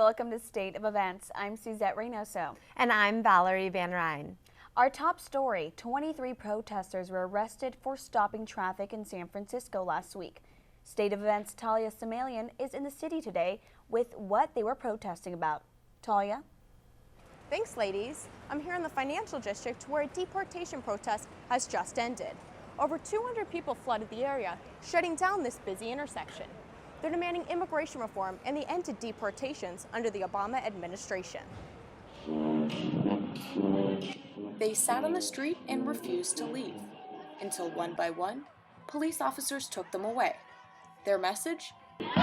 welcome to State of Events. I'm Suzette Reynoso. And I'm Valerie Van Ryn. Our top story, 23 protesters were arrested for stopping traffic in San Francisco last week. State of Events' Talia Samalian is in the city today with what they were protesting about. Talia? Thanks, ladies. I'm here in the financial district where a deportation protest has just ended. Over 200 people flooded the area, shutting down this busy intersection. They're demanding immigration reform and the end to deportations under the Obama administration. They sat on the street and refused to leave, until one by one, police officers took them away. Their message? An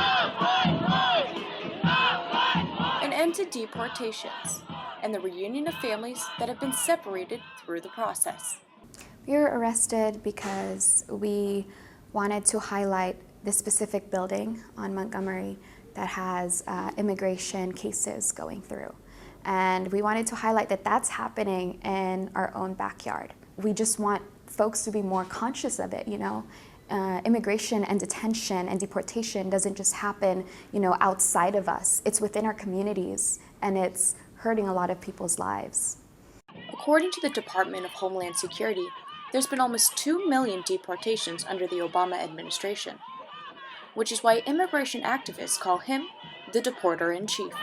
end to deportations, and the reunion of families that have been separated through the process. We were arrested because we wanted to highlight this specific building on Montgomery that has immigration cases going through. And we wanted to highlight that that's happening in our own backyard. We just want folks to be more conscious of it, you know. Immigration and detention and deportation doesn't just happen, you know, outside of us. It's within our communities, and it's hurting a lot of people's lives. According to the Department of Homeland Security, there's been almost 2 million deportations under the Obama administration, which is why immigration activists call him the deporter-in-chief.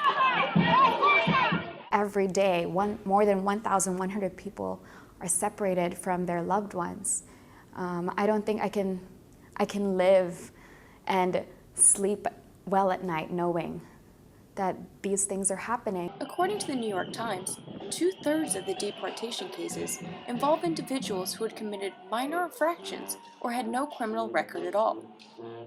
Every day, more than 1,100 people are separated from their loved ones. I don't think I can live and sleep well at night knowing that these things are happening. According to the New York Times, 2/3 of the deportation cases involve individuals who had committed minor infractions or had no criminal record at all,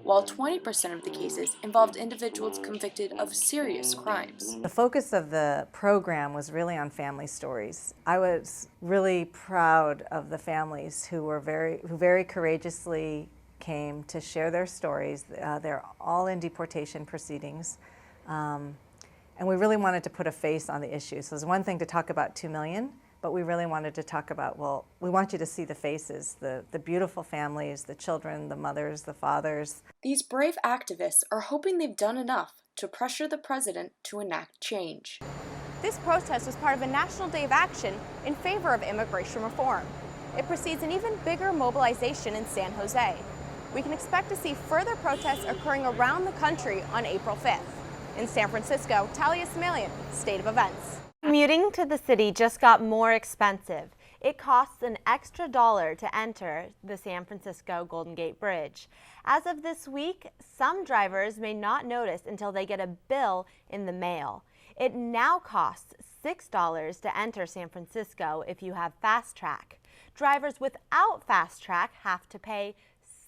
while 20% of the cases involved individuals convicted of serious crimes. The focus of the program was really on family stories. I was really proud of the families who very courageously came to share their stories. They're all in deportation proceedings. And we really wanted to put a face on the issue. So it's one thing to talk about 2 million, but we really wanted to talk about, well, we want you to see the faces, the beautiful families, the children, the mothers, the fathers. These brave activists are hoping they've done enough to pressure the president to enact change. This protest was part of a national day of action in favor of immigration reform. It precedes an even bigger mobilization in San Jose. We can expect to see further protests occurring around the country on April 5th. In San Francisco, Talia Samalian, State of Events. Commuting to the city just got more expensive. It costs an extra $1 to enter the San Francisco Golden Gate Bridge. As of this week, some drivers may not notice until they get a bill in the mail. It now costs $6 to enter San Francisco if you have Fast Track. Drivers without Fast Track have to pay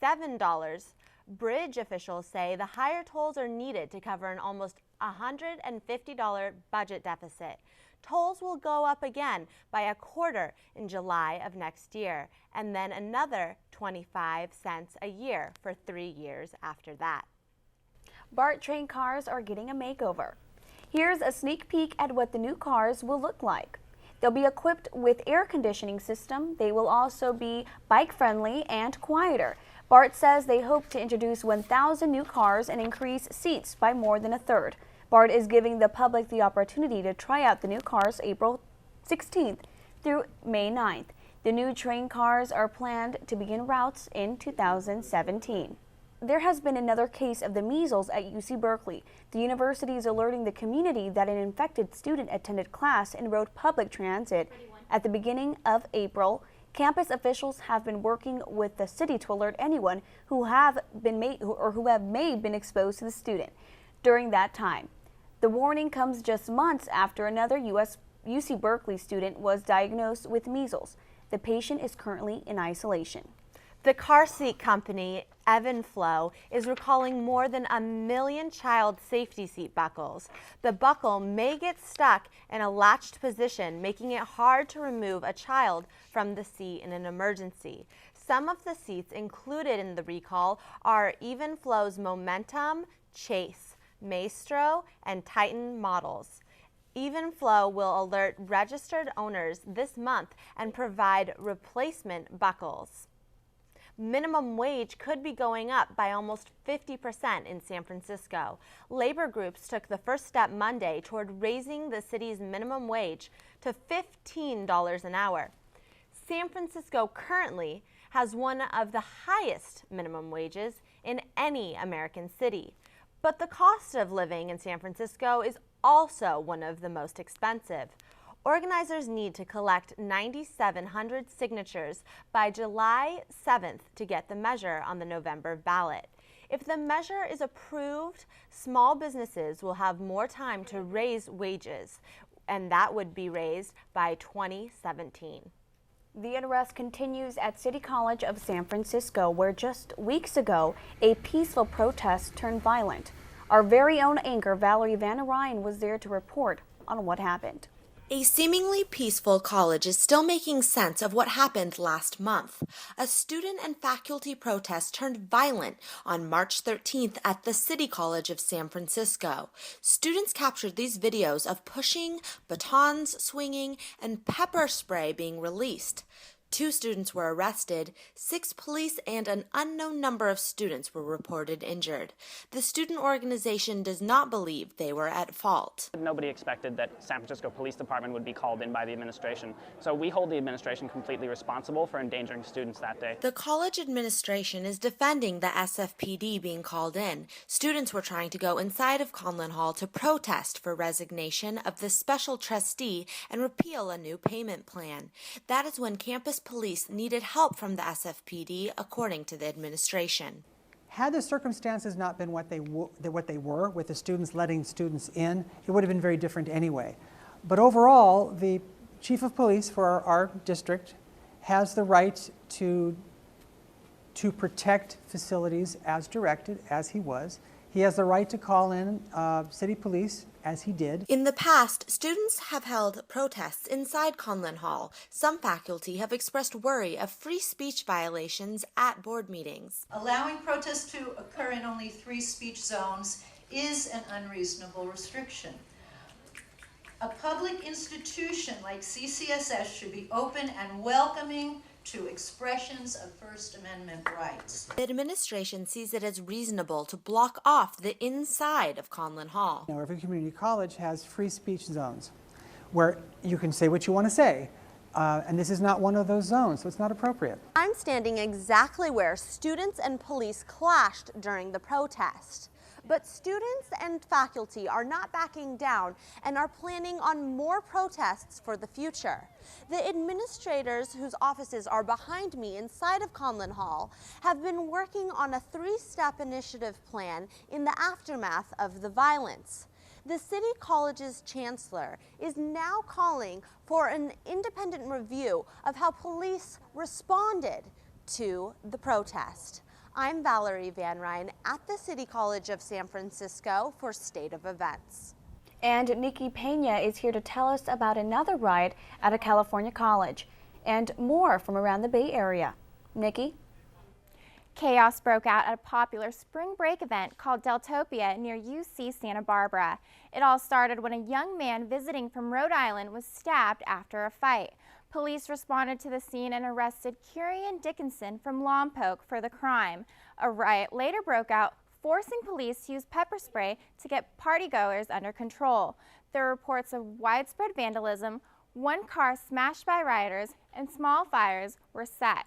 $7. Bridge officials say the higher tolls are needed to cover an almost $150 budget deficit. Tolls will go up again by a quarter in July of next year, and then another 25 cents a year for 3 years after that. BART train cars are getting a makeover. Here's a sneak peek at what the new cars will look like. They'll be equipped with air conditioning system. They will also be bike-friendly and quieter. BART says they hope to introduce 1,000 new cars and increase seats by more than a third. BART is giving the public the opportunity to try out the new cars April 16th through May 9th. The new train cars are planned to begin routes in 2017. There has been another case of the measles at UC Berkeley. The university is alerting the community that an infected student attended class and rode public transit at the beginning of April. Campus officials have been working with the city to alert anyone who have been been exposed to the student during that time. The warning comes just months after another UC Berkeley student was diagnosed with measles. The patient is currently in isolation. The car seat company Evenflo is recalling more than 1 million child safety seat buckles. The buckle may get stuck in a latched position, making it hard to remove a child from the seat in an emergency. Some of the seats included in the recall are Evenflo's Momentum, Chase, Maestro, and Titan models. Evenflo will alert registered owners this month and provide replacement buckles. Minimum wage could be going up by almost 50% in San Francisco. Labor groups took the first step Monday toward raising the city's minimum wage to $15 an hour. San Francisco currently has one of the highest minimum wages in any American city. But the cost of living in San Francisco is also one of the most expensive. Organizers need to collect 9,700 signatures by July 7th to get the measure on the November ballot. If the measure is approved, small businesses will have more time to raise wages, and that would be raised by 2017. The unrest continues at City College of San Francisco, where just weeks ago, a peaceful protest turned violent. Our very own anchor, Valerie Van Ryan, was there to report on what happened. A seemingly peaceful college is still making sense of what happened last month. A student and faculty protest turned violent on March 13th at the City College of San Francisco. Students captured these videos of pushing, batons swinging, and pepper spray being released. 2 students were arrested, 6 police and an unknown number of students were reported injured. The student organization does not believe they were at fault. Nobody expected that San Francisco Police Department would be called in by the administration, so we hold the administration completely responsible for endangering students that day. The college administration is defending the SFPD being called in. Students were trying to go inside of Conlin Hall to protest for resignation of the special trustee and repeal a new payment plan. That is when campus police needed help from the SFPD, according to the administration. Had the circumstances not been what they were, with the students letting students in, it would have been very different anyway. But overall, the chief of police for our district has the right to protect facilities as directed, as he was. He has the right to call in city police, as he did. In the past, students have held protests inside Conlin Hall. Some faculty have expressed worry of free speech violations at board meetings. Allowing protests to occur in only 3 speech zones is an unreasonable restriction. A public institution like CCSS should be open and welcoming to expressions of First Amendment rights. The administration sees it as reasonable to block off the inside of Conlin Hall. You know, every community college has free speech zones where you can say what you want to say. And this is not one of those zones, so it's not appropriate. I'm standing exactly where students and police clashed during the protest. But students and faculty are not backing down and are planning on more protests for the future. The administrators whose offices are behind me inside of Conlin Hall have been working on a 3-step initiative plan in the aftermath of the violence. The City College's chancellor is now calling for an independent review of how police responded to the protest. I'm Valerie Van Ryan at the City College of San Francisco for State of Events. And Nikki Pena is here to tell us about another riot at a California college and more from around the Bay Area. Nikki? Chaos broke out at a popular spring break event called DELTOPIA near UC Santa Barbara. It all started when a young man visiting from Rhode Island was stabbed after a fight. Police responded to the scene and arrested Kieran Dickinson from Lompoc for the crime. A riot later broke out, forcing police to use pepper spray to get partygoers under control. There are reports of widespread vandalism, 1 car smashed by rioters, and small fires were set.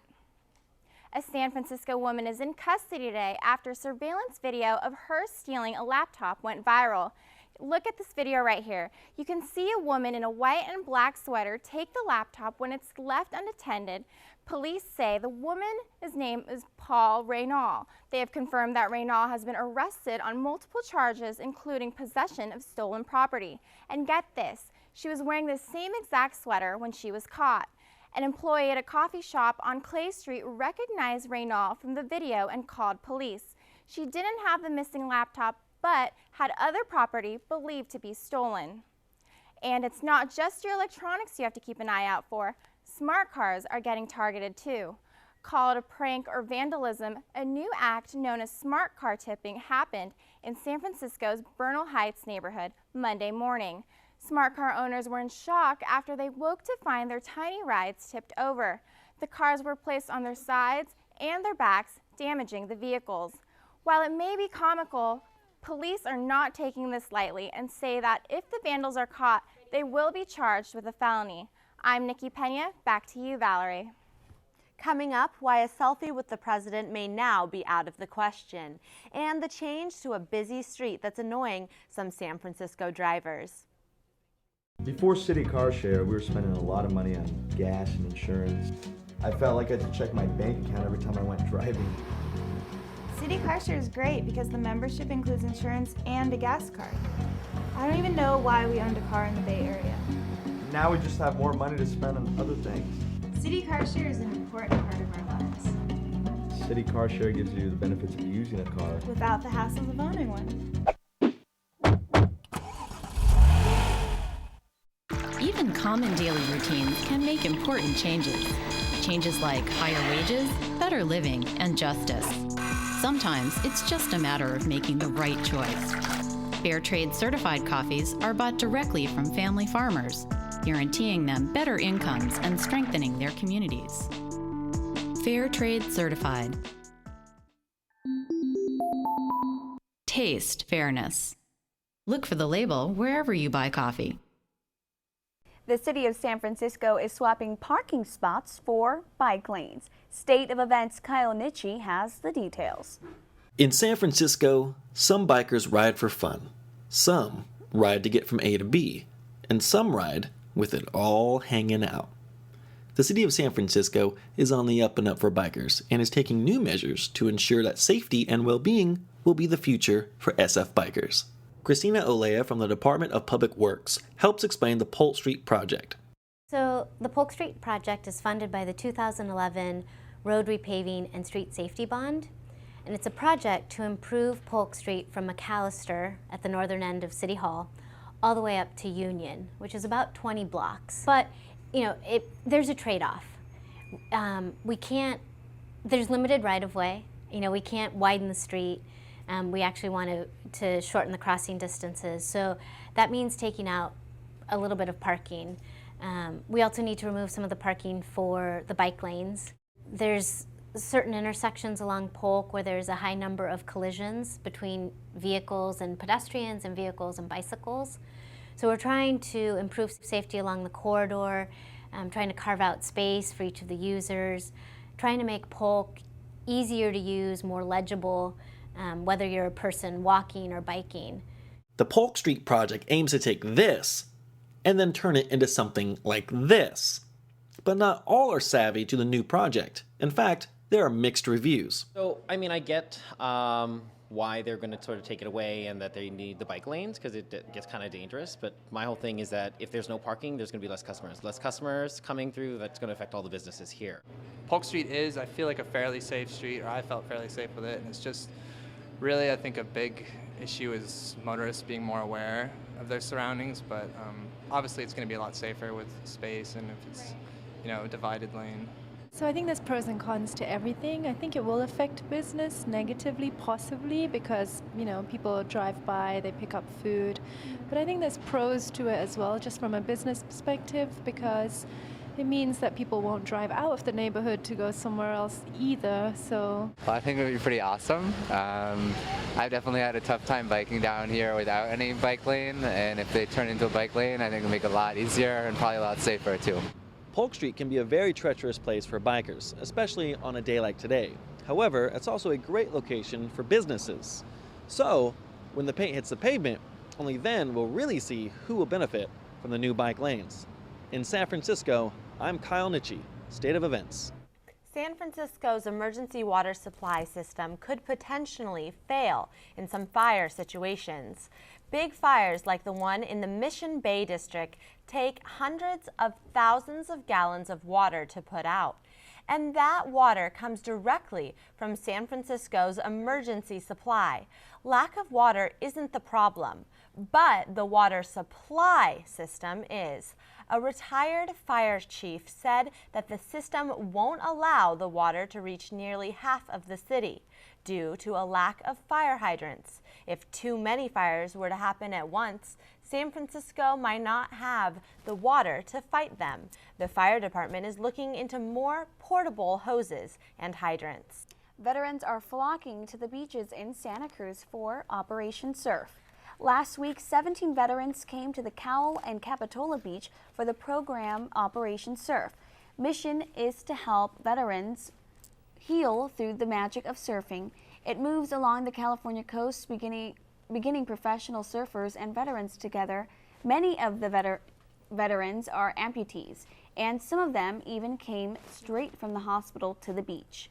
A San Francisco woman is in custody today after surveillance video of her stealing a laptop went viral. Look at this video right here. You can see a woman in a white and black sweater take the laptop when it's left unattended. Police say the woman's name is Paul Reynal. They have confirmed that Reynal has been arrested on multiple charges, including possession of stolen property. And get this, she was wearing the same exact sweater when she was caught. An employee at a coffee shop on Clay Street recognized Reynal from the video and called police. She didn't have the missing laptop, but had other property believed to be stolen. And it's not just your electronics you have to keep an eye out for. Smart cars are getting targeted too. Call it a prank or vandalism, a new act known as smart car tipping happened in San Francisco's Bernal Heights neighborhood Monday morning. Smart car owners were in shock after they woke to find their tiny rides tipped over. The cars were placed on their sides and their backs, damaging the vehicles. While it may be comical, police are not taking this lightly and say that if the vandals are caught, they will be charged with a felony. I'm Nikki Pena. Back to you, Valerie. Coming up, why a selfie with the president may now be out of the question, and the change to a busy street that's annoying some San Francisco drivers. Before city car share, we were spending a lot of money on gas and insurance. I felt like I had to check my bank account every time I went driving. City car share is great because the membership includes insurance and a gas card. I don't even know why we owned a car in the Bay Area. Now we just have more money to spend on other things. City car share is an important part of our lives. City car share gives you the benefits of using a car without the hassles of owning one. Even common daily routines can make important changes. Changes like higher wages, better living, and justice. Sometimes it's just a matter of making the right choice. Fair Trade certified coffees are bought directly from family farmers, guaranteeing them better incomes and strengthening their communities. Fair Trade certified. Taste fairness. Look for the label wherever you buy coffee. The city of San Francisco is swapping parking spots for bike lanes. State of Events' KAYLEIGH has the details. In San Francisco, some bikers ride for fun. Some ride to get from A to B, and some ride with it all hanging out. The city of San Francisco is on the up and up for bikers and is taking new measures to ensure that safety and well-being will be the future for SF bikers. Christina Olea from the Department of Public Works helps explain the Polk Street project. So the Polk Street project is funded by the 2011 Road Repaving and Street Safety Bond, and it's a project to improve Polk Street from McAllister at the northern end of City Hall all the way up to Union, which is about 20 blocks. But you know, there's a trade-off. There's limited right-of-way. You know, we can't widen the street. We actually want to shorten the crossing distances. So that means taking out a little bit of parking. We also need to remove some of the parking for the bike lanes. There's certain intersections along Polk where there's a high number of collisions between vehicles and pedestrians and vehicles and bicycles. So we're trying to improve safety along the corridor, trying to carve out space for each of the users, trying to make Polk easier to use, more legible, whether you're a person walking or biking. The Polk Street project aims to take this and then turn it into something like this. But not all are savvy to the new project. In fact, there are mixed reviews. So, I mean, I get why they're going to sort of take it away and that they need the bike lanes because it gets kind of dangerous. But my whole thing is that if there's no parking, there's going to be less customers. Less customers coming through, that's going to affect all the businesses here. Polk Street is, I feel like, a fairly safe street, or I felt fairly safe with it. And it's just really, I think, a big issue is motorists being more aware of their surroundings. But obviously, it's going to be a lot safer with space and if it's, you know, a divided lane. So I think there's pros and cons to everything. I think it will affect business negatively, possibly, because, you know, people drive by, they pick up food. But I think there's pros to it as well, just from a business perspective, because it means that people won't drive out of the neighborhood to go somewhere else either. So well, I think it would be pretty awesome. I've definitely had a tough time biking down here without any bike lane, and if they turn into a bike lane, I think it'll make it a lot easier and probably a lot safer too. Polk Street can be a very treacherous place for bikers, especially on a day like today. However, it's also a great location for businesses. So, when the paint hits the pavement, only then we'll really see who will benefit from the new bike lanes. In San Francisco, I'm KAYLEIGH, State of Events. San Francisco's emergency water supply system could potentially fail in some fire situations. Big fires like the one in the Mission Bay district take hundreds of thousands of gallons of water to put out. And that water comes directly from San Francisco's emergency supply. Lack of water isn't the problem, but the water supply system is. A retired fire chief said that the system won't allow the water to reach nearly half of the city due to a lack of fire hydrants. If too many fires were to happen at once, San Francisco might not have the water to fight them. The fire department is looking into more portable hoses and hydrants. Veterans are flocking to the beaches in Santa Cruz for Operation Surf. Last week, 17 veterans came to the Cowell and Capitola Beach for the program Operation Surf. Mission is to help veterans heal through the magic of surfing. It moves along the California coast, beginning professional surfers and veterans together. Many of the veterans are amputees, and some of them even came straight from the hospital to the beach.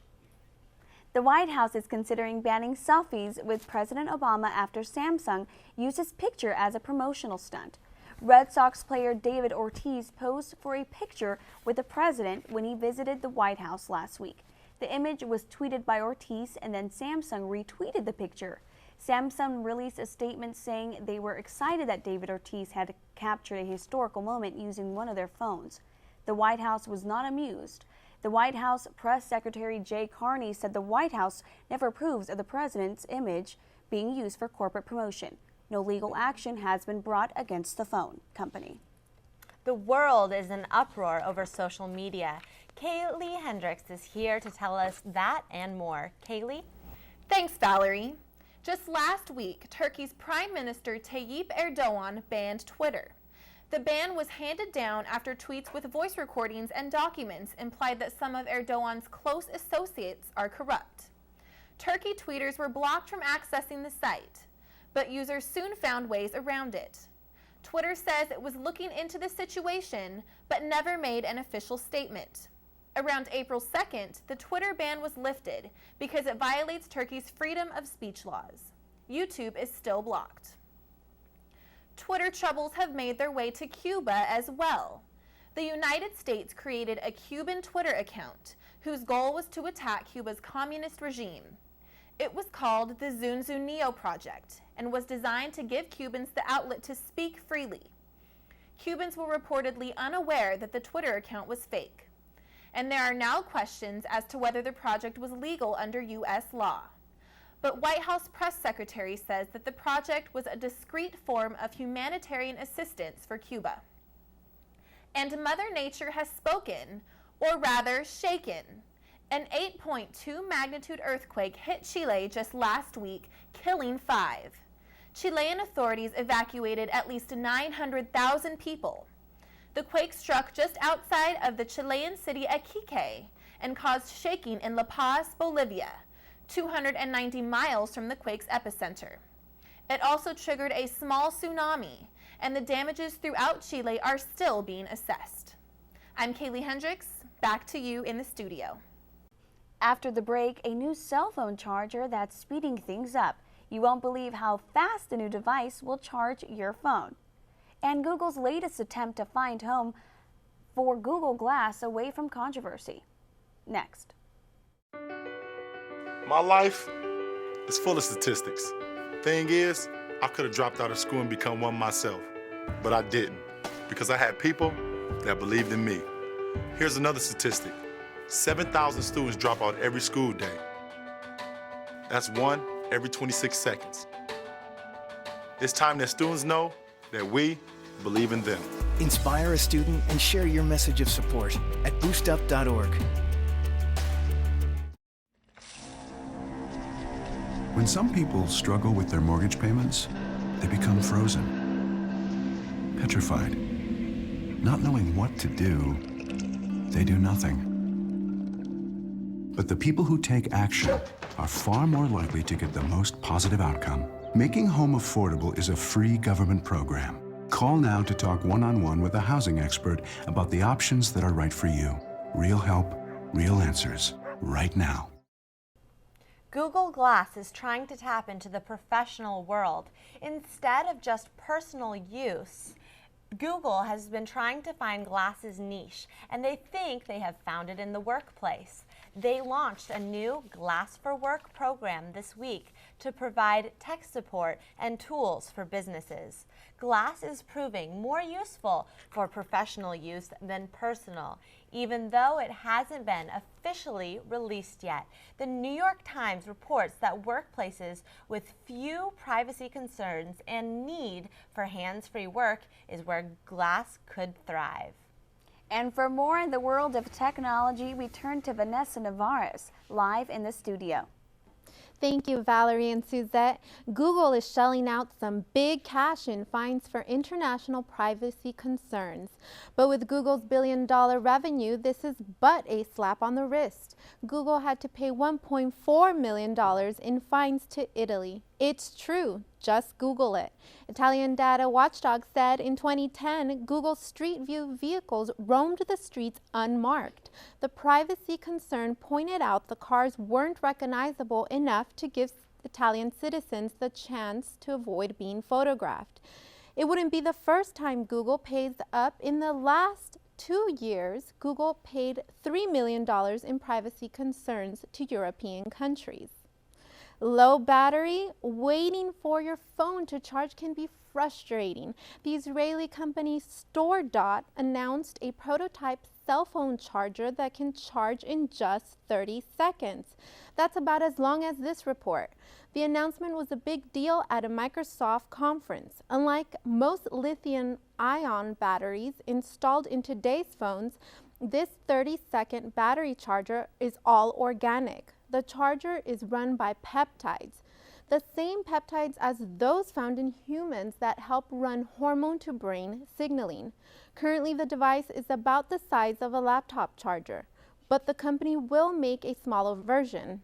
The White House is considering banning selfies with President Obama after Samsung used his picture as a promotional stunt. Red Sox player David Ortiz posed for a picture with the president when he visited the White House last week. The image was tweeted by Ortiz, and then Samsung retweeted the picture. Samsung released a statement saying they were excited that David Ortiz had captured a historical moment using one of their phones. The White House was not amused. The White House Press Secretary Jay Carney said the White House never approves of the president's image being used for corporate promotion. No legal action has been brought against the phone company. The world is in uproar over social media. KAYLEIGH HENDRIX is here to tell us that and more. KAYLEIGH? Thanks, Valerie. Just last week, Turkey's Prime Minister Tayyip Erdogan banned Twitter. The ban was handed down after tweets with voice recordings and documents implied that some of Erdogan's close associates are corrupt. Turkey tweeters were blocked from accessing the site, but users soon found ways around it. Twitter says it was looking into the situation, but never made an official statement. Around April 2nd, the Twitter ban was lifted because it violates Turkey's freedom of speech laws. YouTube is still blocked. Twitter troubles have made their way to Cuba as well. The United States created a Cuban Twitter account whose goal was to attack Cuba's communist regime. It was called the Zunzuneo Project and was designed to give Cubans the outlet to speak freely. Cubans were reportedly unaware that the Twitter account was fake, and there are now questions as to whether the project was legal under U.S. law. But White House press secretary says that the project was a discrete form of humanitarian assistance for Cuba. And Mother Nature has spoken, or rather shaken. An 8.2 magnitude earthquake hit Chile just last week, killing 5. Chilean authorities evacuated at least 900,000 people. The quake struck just outside of the Chilean city AKIKO and caused shaking in La Paz, Bolivia, 290 miles from the quake's epicenter. It also triggered a small tsunami, and the damages throughout Chile are still being assessed. I'm KAYLEIGH HENDRIX, back to you in the studio. After the break, a new cell phone charger that's speeding things up. You won't believe how fast the new device will charge your phone. And Google's latest attempt to find home for Google Glass away from controversy. Next. My life is full of statistics. Thing is, I could have dropped out of school and become one myself, but I didn't because I had people that believed in me. Here's another statistic. 7,000 students drop out every school day. That's one every 26 seconds. It's time that students know that we believe in them. Inspire a student and share your message of support at boostup.org. When some people struggle with their mortgage payments, they become frozen, petrified. Not knowing what to do, they do nothing. But the people who take action are far more likely to get the most positive outcome. Making home affordable is a free government program. Call now to talk one-on-one with a housing expert about the options that are right for you. Real help, real answers, right now. Google Glass is trying to tap into the professional world. Instead of just personal use, Google has been trying to find Glass's niche, and they think they have found it in the workplace. They launched a new Glass for Work program this week to provide tech support and tools for businesses. Glass is proving more useful for professional use than personal, even though it hasn't been officially released yet. The New York Times reports that workplaces with few privacy concerns and need for hands-free work is where Glass could thrive. And for more in the world of technology, we turn to Vanessa NEVAREZ, live in the studio. Thank you, Valerie and Suzette. Google is shelling out some big cash in fines for international privacy concerns. But with Google's billion-dollar revenue, this is but a slap on the wrist. Google had to pay $1.4 million in fines to Italy. It's true. Just Google it. Italian data watchdog said in 2010, Google's Street View vehicles roamed the streets unmarked. The privacy concern pointed out the cars weren't recognizable enough to give Italian citizens the chance to avoid being photographed. It wouldn't be the first time Google pays up. In the last 2 years, Google paid $3 million in privacy concerns to European countries. Low battery, waiting for your phone to charge can be frustrating. The Israeli company STOREDOT announced a prototype cell phone charger that can charge in just 30 seconds. That's about as long as this report. The announcement was a big deal at a Microsoft conference. Unlike most lithium-ion batteries installed in today's phones, this 30-second battery charger is all organic. The charger is run by peptides, the same peptides as those found in humans that help run hormone-to-brain signaling. Currently, the device is about the size of a laptop charger, but the company will make a smaller version.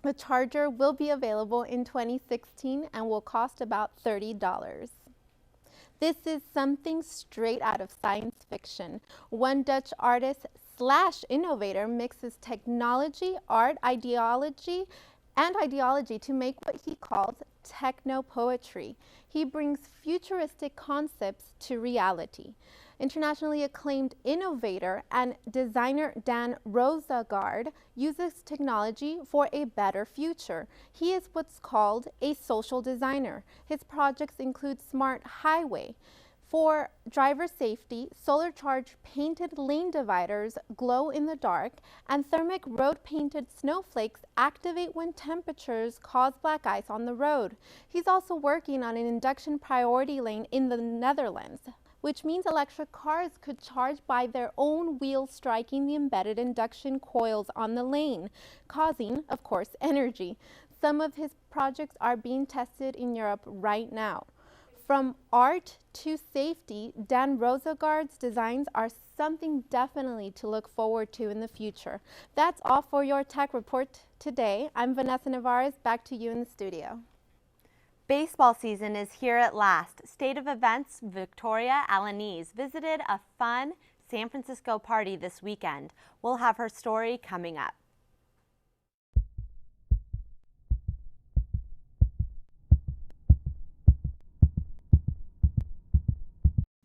The charger will be available in 2016 and will cost about $30. This is something straight out of science fiction. One Dutch artist / innovator mixes technology, art, ideology to make what he calls techno-poetry. He brings futuristic concepts to reality. Internationally acclaimed innovator and designer Dan Rosagaard uses technology for a better future. He is what's called a social designer. His projects include smart highway. For driver safety, solar charged painted lane dividers glow in the dark, and thermic road painted snowflakes activate when temperatures cause black ice on the road. He's also working on an induction priority lane in the Netherlands, which means electric cars could charge by their own wheels striking the embedded induction coils on the lane, causing, of course, energy. Some of his projects are being tested in Europe right now. From art to safety, Dan Rosagaard's designs are something definitely to look forward to in the future. That's all for your tech report today. I'm Vanessa NEVAREZ. Back to you in the studio. Baseball season is here at last. State of Events Victoria Alaniz visited a fun San Francisco party this weekend. We'll have her story coming up.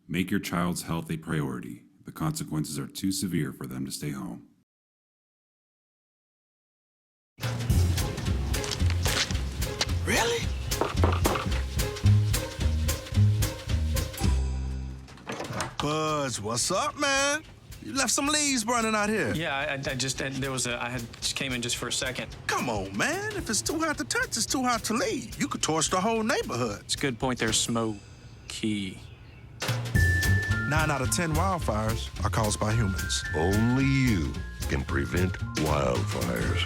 Make your child's health a priority. The consequences are too severe for them to stay home. Really? Buzz, what's up, man? You left some leaves burning out here. Yeah, I just came in just for a second. Come on, man. If it's too hot to touch, it's too hot to leave. You could torch the whole neighborhood. It's a good point. There's smoky. 9 out of 10 wildfires are caused by humans. Only you can prevent wildfires.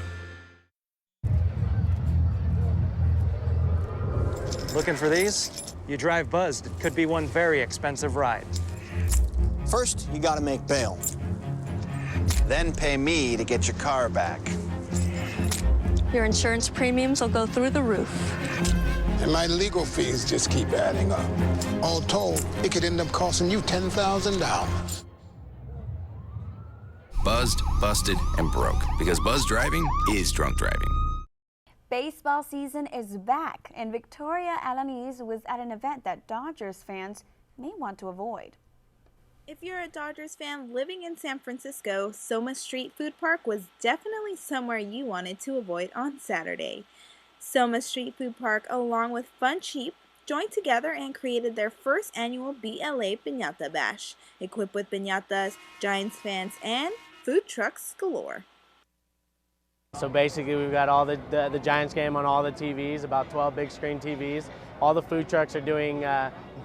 Looking for these? You drive buzzed. It could be one very expensive ride. First, you gotta make bail. Then pay me to get your car back. Your insurance premiums will go through the roof. And my legal fees just keep adding up. All told, it could end up costing you $10,000. Buzzed, busted, and broke. Because buzz driving is drunk driving. Baseball season is back, and Victoria Alaniz was at an event that Dodgers fans may want to avoid. If you're a Dodgers fan living in San Francisco, SOMA Street Food Park was definitely somewhere you wanted to avoid on Saturday. SOMA Street Food Park, along with Fun Cheap, joined together and created their first annual BLA Piñata Bash, equipped with piñatas, Giants fans, and food trucks galore. So basically we've got all the Giants game on all the TVs, about 12 big screen TVs. All the food trucks are doing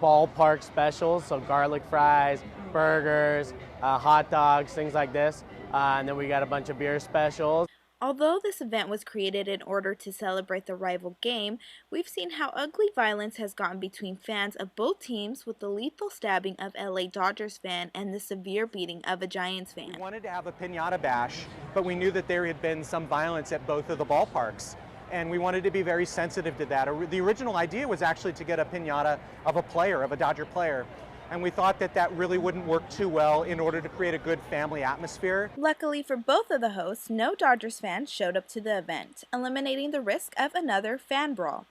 ballpark specials, so garlic fries, burgers, hot dogs, things like this. And then we got a bunch of beer specials. Although this event was created in order to celebrate the rival game, we've seen how ugly violence has gotten between fans of both teams, with the lethal stabbing of LA Dodgers fan and the severe beating of a Giants fan. We wanted to have a piñata bash, but we knew that there had been some violence at both of the ballparks, and we wanted to be very sensitive to that. The original idea was actually to get a piñata of a player, of a Dodger player. And we thought that that really wouldn't work too well in order to create a good family atmosphere. Luckily for both of the hosts, no Dodgers fans showed up to the event, eliminating the risk of another fan brawl.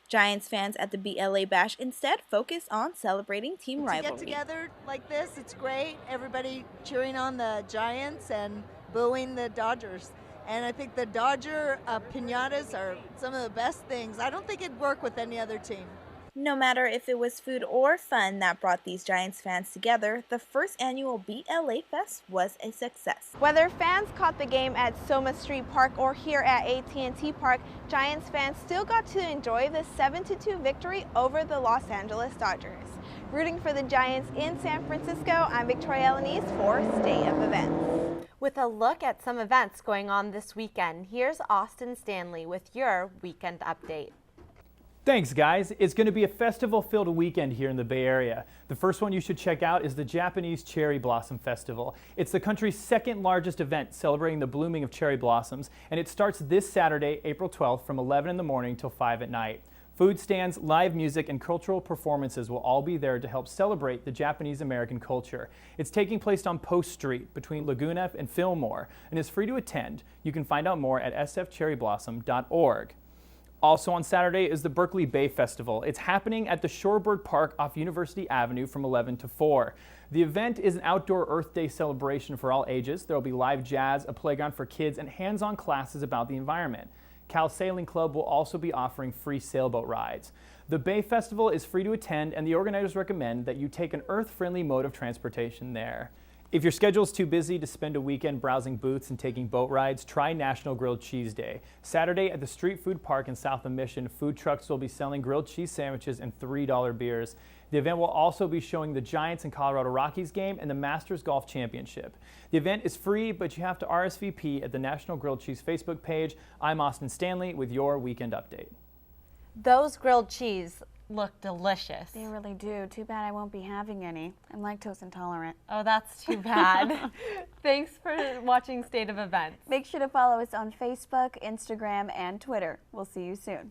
Giants fans at the BLA Bash instead focused on celebrating team rivalry. To get together like this, it's great. Everybody cheering on the Giants and booing the Dodgers. And I think the Dodger piñatas are some of the best things. I don't think it'd work with any other team. No matter if it was food or fun that brought these Giants fans together, the first annual BLA Fest was a success. Whether fans caught the game at SOMA Street Park or here at AT&T Park, Giants fans still got to enjoy the 7-2 victory over the Los Angeles Dodgers. Rooting for the Giants in San Francisco, I'm Victoria Elanese for State of Events. With a look at some events going on this weekend, here's Austin Stanley with your weekend update. Thanks, guys. It's going to be a festival-filled weekend here in the Bay Area. The first one you should check out is the Japanese Cherry Blossom Festival. It's the country's second largest event celebrating the blooming of cherry blossoms, and it starts this Saturday, April 12th from 11 in the morning till 5 at night. Food stands, live music, and cultural performances will all be there to help celebrate the Japanese-American culture. It's taking place on Post Street between Laguna and Fillmore and is free to attend. You can find out more at sfcherryblossom.org. Also on Saturday is the Berkeley Bay Festival. It's happening at the Shorebird Park off University Avenue from 11 to 4. The event is an outdoor Earth Day celebration for all ages. There will be live jazz, a playground for kids, and hands-on classes about the environment. Cal Sailing Club will also be offering free sailboat rides. The Bay Festival is free to attend, and the organizers recommend that you take an earth-friendly mode of transportation there. If your schedule is too busy to spend a weekend browsing booths and taking boat rides, try National Grilled Cheese Day. Saturday at the Street Food Park in South of Mission, food trucks will be selling grilled cheese sandwiches and $3 beers. The event will also be showing the Giants and Colorado Rockies game and the Masters Golf Championship. The event is free, but you have to RSVP at the National Grilled Cheese Facebook page. I'm Austin Stanley with your weekend update. Those grilled cheese look delicious. They really do. Too bad I won't be having any. I'm lactose intolerant. Oh, that's too bad. Thanks for watching State of Events. Make sure to follow us on Facebook, Instagram, and Twitter. We'll see you soon.